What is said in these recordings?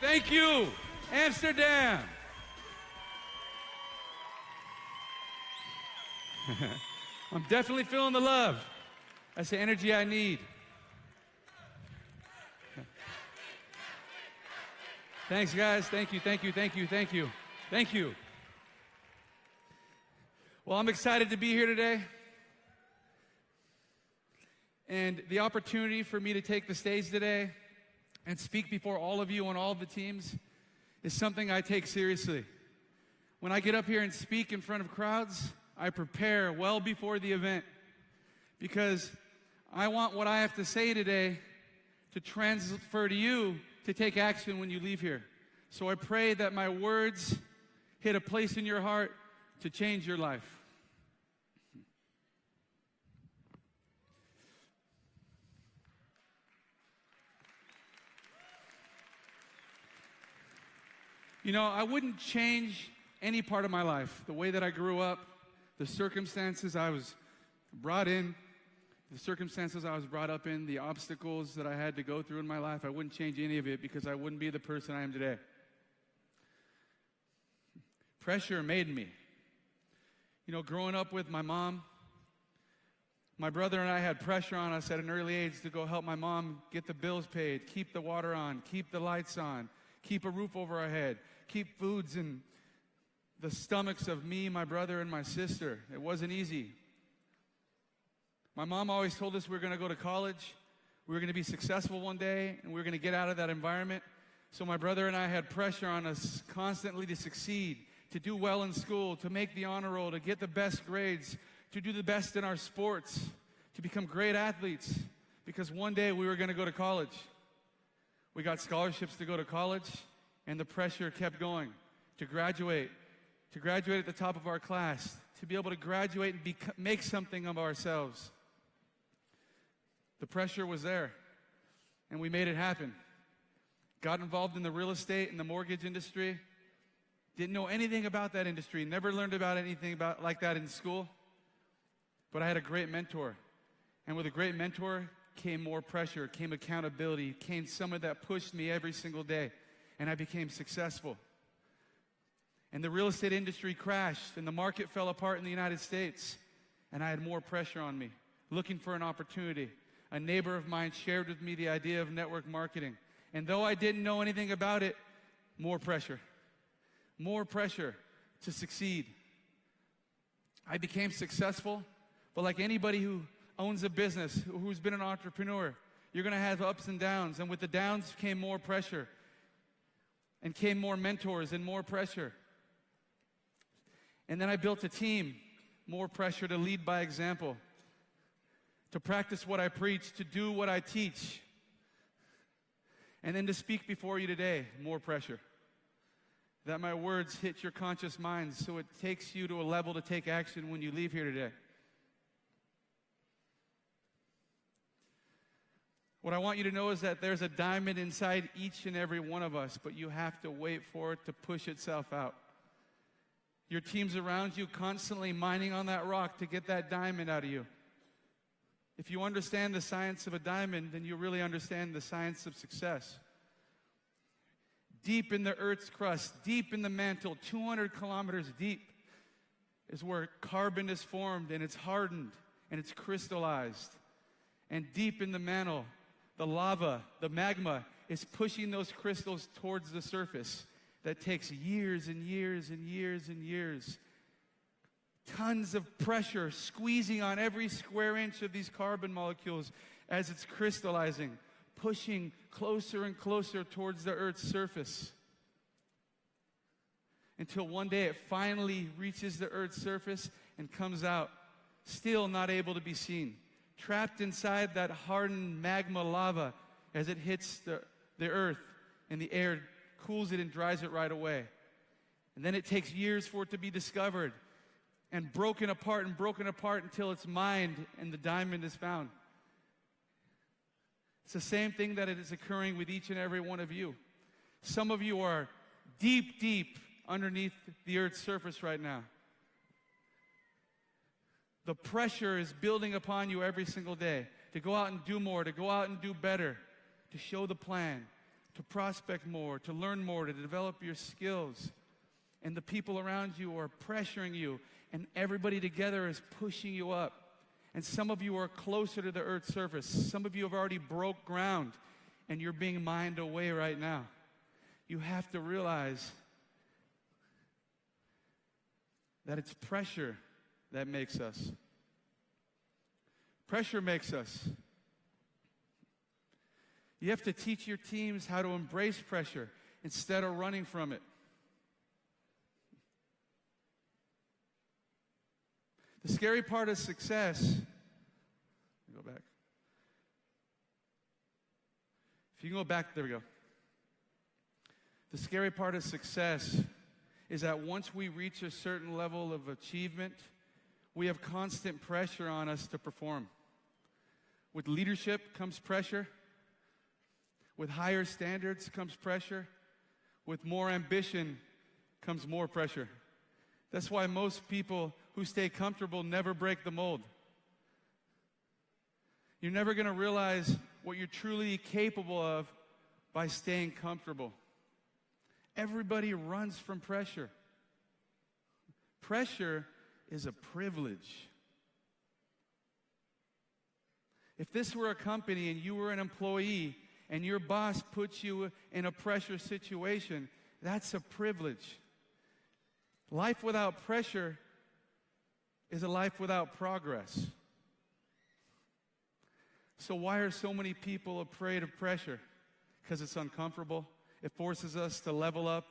Thank you, Amsterdam. I'm definitely feeling the love. That's the energy I need. Thanks, guys. Thank you, thank you, thank you, thank you. Thank you. Well, I'm excited to be here today. And the opportunity for me to take the stage today and speak before all of you on all of the teams is something I take seriously. When I get up here and speak in front of crowds, I prepare well before the event because I want what I have to say today to transfer to you to take action when you leave here. So I pray that my words hit a place in your heart to change your life. You know, I wouldn't change any part of my life. The way that I grew up, the circumstances I was brought in, the circumstances I was brought up in, the obstacles that I had to go through in my life, I wouldn't change any of it because I wouldn't be the person I am today. Pressure made me. You know, growing up with my mom, my brother and I had pressure on us at an early age to go help my mom get the bills paid, keep the water on, keep the lights on, keep a roof over our head, keep foods in the stomachs of me, my brother, and my sister. It wasn't easy. My mom always told us we were going to go to college, we were going to be successful one day, and we were going to get out of that environment. So my brother and I had pressure on us constantly to succeed, to do well in school, to make the honor roll, to get the best grades, to do the best in our sports, to become great athletes, because one day we were going to go to college. We got scholarships to go to college, and the pressure kept going to graduate at the top of our class, to be able to graduate and make something of ourselves. The pressure was there, and we made it happen. Got involved in the real estate and the mortgage industry. Didn't know anything about that industry, never learned about anything like that in school. But I had a great mentor. And with a great mentor came more pressure, came accountability, came someone that pushed me every single day. And I became successful. And the real estate industry crashed, and the market fell apart in the United States. And I had more pressure on me, looking for an opportunity. A neighbor of mine shared with me the idea of network marketing. And though I didn't know anything about it, more pressure to succeed. I became successful, but like anybody who owns a business, who's been an entrepreneur, you're going to have ups and downs. And with the downs came more pressure, and came more mentors and more pressure. And then I built a team, more pressure to lead by example, to practice what I preach, to do what I teach. And then to speak before you today, more pressure. That my words hit your conscious minds so it takes you to a level to take action when you leave here today. What I want you to know is that there's a diamond inside each and every one of us, but you have to wait for it to push itself out. Your team's around you constantly mining on that rock to get that diamond out of you. If you understand the science of a diamond, then you really understand the science of success. Deep in the Earth's crust, deep in the mantle, 200 kilometers deep, is where carbon is formed, and it's hardened, and it's crystallized. And deep in the mantle, the lava, the magma, is pushing those crystals towards the surface. That takes years and years and years and years. Tons of pressure squeezing on every square inch of these carbon molecules as it's crystallizing, pushing closer and closer towards the Earth's surface. Until one day it finally reaches the Earth's surface and comes out, still not able to be seen. Trapped inside that hardened magma lava as it hits the earth, and the air cools it and dries it right away. And then it takes years for it to be discovered and broken apart until it's mined and the diamond is found. It's the same thing that it is occurring with each and every one of you. Some of you are deep, deep underneath the earth's surface right now. The pressure is building upon you every single day to go out and do more, to go out and do better, to show the plan, to prospect more, to learn more, to develop your skills. And the people around you are pressuring you, and everybody together is pushing you up. And some of you are closer to the earth's surface. Some of you have already broke ground, and you're being mined away right now. You have to realize that it's pressure that makes us. Pressure makes us. You have to teach your teams how to embrace pressure instead of running from it. The scary part of success, let me go back. If you can go back, there we go. The scary part of success is that once we reach a certain level of achievement, we have constant pressure on us to perform. With leadership comes pressure. With higher standards comes pressure. With more ambition comes more pressure. That's why most people who stay comfortable never break the mold. You're never going to realize what you're truly capable of by staying comfortable. Everybody runs from pressure. Pressure is a privilege. If this were a company and you were an employee and your boss puts you in a pressure situation, that's a privilege. Life without pressure is a life without progress. So why are so many people afraid of pressure? Because it's uncomfortable. It forces us to level up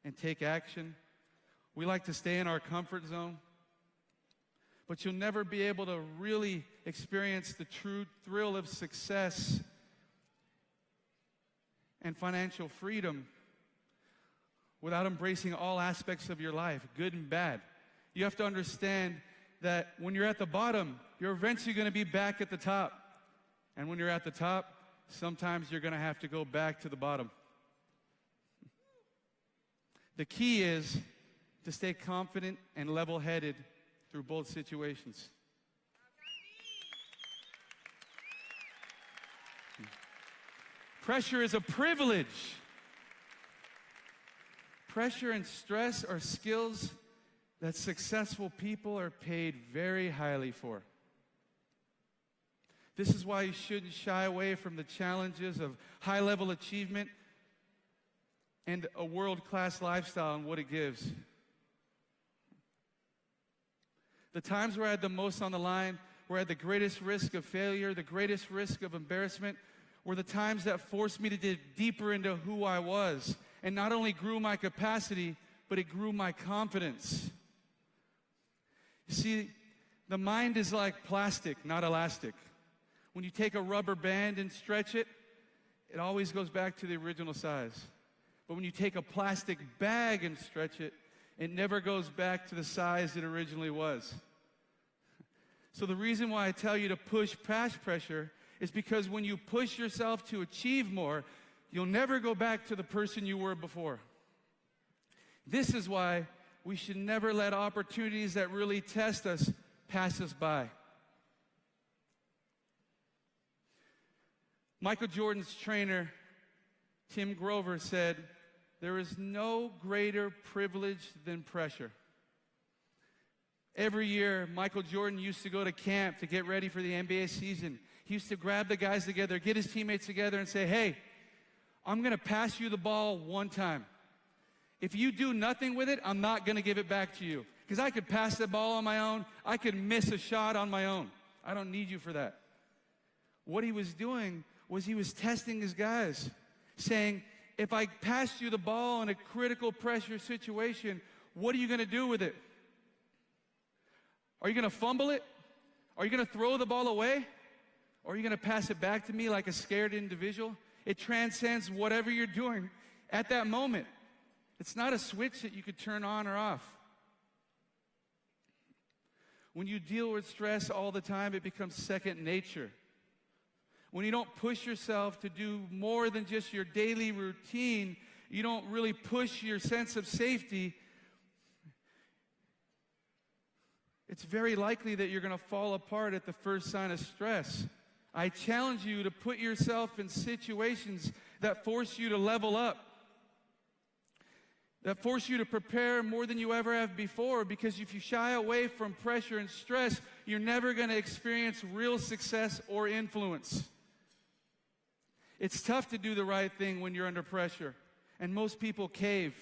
and take action. We like to stay in our comfort zone. But you'll never be able to really experience the true thrill of success and financial freedom without embracing all aspects of your life, good and bad. You have to understand that when you're at the bottom, you're eventually going to be back at the top. And when you're at the top, sometimes you're going to have to go back to the bottom. The key is to stay confident and level-headed through both situations. Pressure is a privilege. Pressure and stress are skills that successful people are paid very highly for. This is why you shouldn't shy away from the challenges of high-level achievement and a world-class lifestyle and what it gives. The times where I had the most on the line, where I had the greatest risk of failure, the greatest risk of embarrassment, were the times that forced me to dig deeper into who I was. And not only grew my capacity, but it grew my confidence. You see, the mind is like plastic, not elastic. When you take a rubber band and stretch it, it always goes back to the original size. But when you take a plastic bag and stretch it, it never goes back to the size it originally was. So the reason why I tell you to push past pressure is because when you push yourself to achieve more, you'll never go back to the person you were before. This is why we should never let opportunities that really test us pass us by. Michael Jordan's trainer, Tim Grover, said, "There is no greater privilege than pressure." Every year, Michael Jordan used to go to camp to get ready for the NBA season. He used to grab the guys together, get his teammates together and say, "Hey, I'm going to pass you the ball one time. If you do nothing with it, I'm not going to give it back to you. Because I could pass the ball on my own. I could miss a shot on my own. I don't need you for that." What he was doing was he was testing his guys, saying, if I pass you the ball in a critical pressure situation, what are you going to do with it? Are you going to fumble it? Are you going to throw the ball away? Or are you going to pass it back to me like a scared individual? It transcends whatever you're doing at that moment. It's not a switch that you could turn on or off. When you deal with stress all the time, it becomes second nature. When you don't push yourself to do more than just your daily routine, you don't really push your sense of safety, it's very likely that you're going to fall apart at the first sign of stress. I challenge you to put yourself in situations that force you to level up, that force you to prepare more than you ever have before, because if you shy away from pressure and stress, you're never going to experience real success or influence. It's tough to do the right thing when you're under pressure, and most people cave.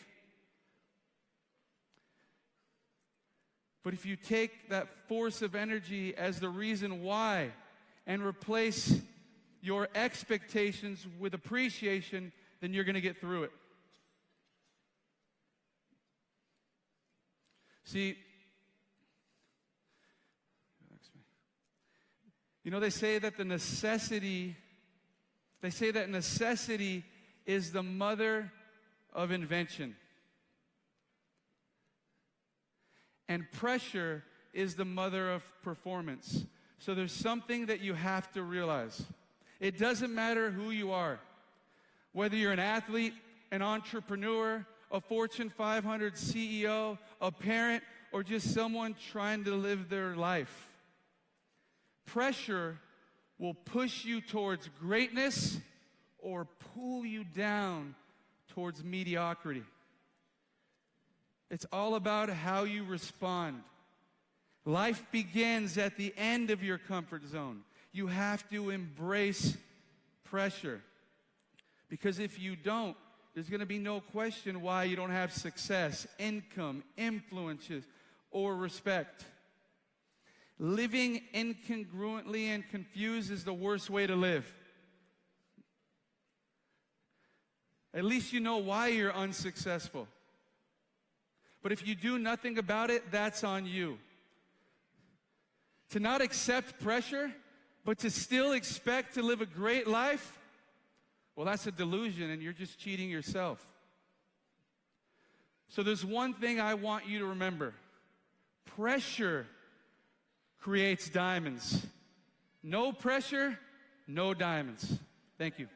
But if you take that force of energy as the reason why and replace your expectations with appreciation, then you're going to get through it. See, they say that necessity is the mother of invention. And pressure is the mother of performance. So there's something that you have to realize. It doesn't matter who you are, whether you're an athlete, an entrepreneur, a Fortune 500 CEO, a parent, or just someone trying to live their life. Pressure will push you towards greatness or pull you down towards mediocrity. It's all about how you respond. Life begins at the end of your comfort zone. You have to embrace pressure. Because if you don't, there's going to be no question why you don't have success, income, influences, or respect. Living incongruently and confused is the worst way to live. At least you know why you're unsuccessful. But if you do nothing about it, that's on you. To not accept pressure, but to still expect to live a great life, well, that's a delusion, and you're just cheating yourself. So there's one thing I want you to remember. Pressure creates diamonds. No pressure, no diamonds. Thank you.